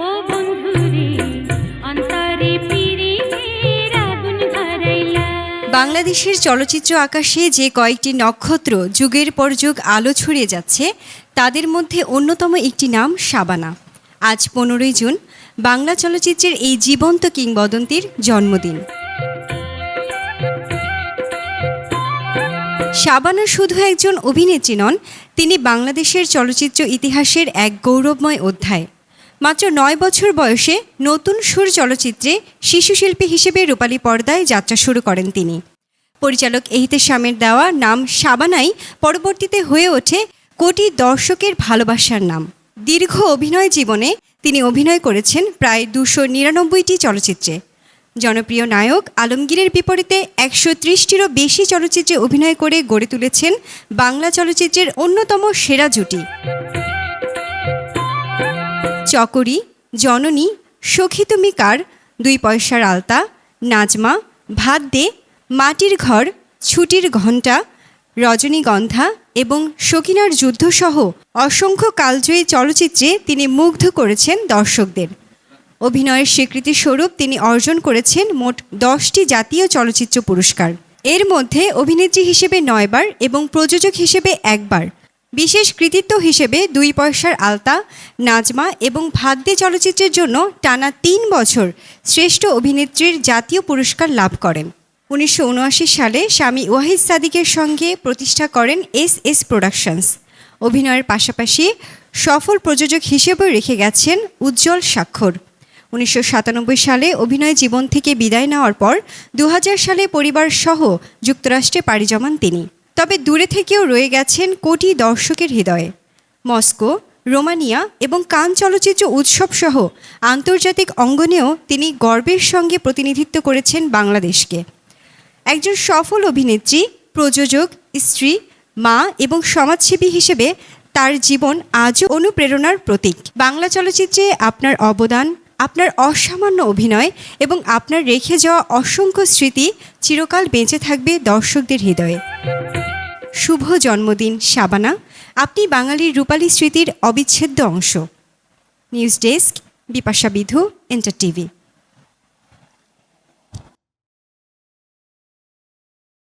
ও বন্ধুরে অন্তরে পিরিতের আগুন ধরাইলা। বাংলাদেশের চলচ্চিত্র আকাশে যে কয়েকটি নক্ষত্র যুগের পর যুগ আলো ছড়িয়ে যাচ্ছে তাদের মধ্যে অন্যতম একটি নাম শাবানা। আজ 15ই জুন বাংলা চলচ্চিত্রের এই জীবন্ত কিংবদন্তির জন্মদিন। শাবানা শুধু একজন অভিনেত্রী নন, তিনি বাংলাদেশের চলচ্চিত্র ইতিহাসের এক গৌরবময় অধ্যায়। মাত্র 9 বছর বয়সে নতুন সুর চলচ্চিত্রে শিশুশিল্পী হিসেবে রূপালী পর্দায় যাত্রা শুরু করেন তিনি। পরিচালক এহতেশামের দেওয়া নাম শাবানাই পরবর্তীতে হয়ে ওঠে কোটি দর্শকের ভালোবাসার নাম। দীর্ঘ অভিনয় জীবনে তিনি অভিনয় করেছেন প্রায় 299টি চলচ্চিত্রে। জনপ্রিয় নায়ক আলমগীরের বিপরীতে 130টিরও বেশি চলচ্চিত্রে অভিনয় করে গড়ে তুলেছেন বাংলা চলচ্চিত্রের অন্যতম সেরা জুটি। চকরি, জননী, সখী তুমি কার, 2 পয়সার আলতা, নাজমা, ভাত দে, মাটির ঘর, ছুটির ঘণ্টা, রজনীগন্ধা এবং সকিনার যুদ্ধসহ অসংখ্য কালজয়ী চলচ্চিত্রে তিনি মুগ্ধ করেছেন দর্শকদের। অভিনয়ের স্বীকৃতিস্বরূপ তিনি অর্জন করেছেন মোট 10টি জাতীয় চলচ্চিত্র পুরস্কার। এর মধ্যে অভিনেত্রী হিসেবে 9 বার এবং প্রযোজক হিসেবে 1 বার। বিশেষ কৃতিত্ব হিসেবে 2 পয়সার আলতা, নাজমা এবং ভাত দে চলচ্চিত্রের জন্য টানা 3 বছর শ্রেষ্ঠ অভিনেত্রীর জাতীয় পুরস্কার লাভ করেন। 1979 সালে স্বামী ওয়াহিদ সাদিকের সঙ্গে প্রতিষ্ঠা করেন এস প্রোডাকশনস। অভিনয়ের পাশাপাশি সফল প্রযোজক হিসেবেও রেখে গেছেন উজ্জ্বল স্বাক্ষর। 1997 সালে অভিনয় জীবন থেকে বিদায় নেওয়ার পর 2000 সালে পরিবার সহ যুক্তরাষ্ট্রে পাড়ি জমান তিনি। তবে দূরে থেকেও রয়ে গেছেন কোটি দর্শকের হৃদয়ে। মস্কো, রোমানিয়া এবং কান চলচ্চিত্র উৎসব সহ আন্তর্জাতিক অঙ্গনেও তিনি গর্বের সঙ্গে প্রতিনিধিত্ব করেছেন বাংলাদেশকে। একজন সফল অভিনেত্রী, প্রযোজক, স্ত্রী, মা এবং সমাজসেবী হিসেবে তার জীবন আজও অনুপ্রেরণার প্রতীক। বাংলা চলচ্চিত্রে আপনার অবদান, আপনার অসামান্য অভিনয় এবং আপনার রেখে যাওয়া অসংখ্য স্মৃতি চিরকাল বেঁচে থাকবে দর্শকদের হৃদয়ে। শুভ জন্মদিন শাবানা, আপনি বাঙালির রূপালী স্মৃতির অবিচ্ছেদ্য অংশ। নিউজ ডেস্ক, বিপাশা বিধু, এন্টার টিভি।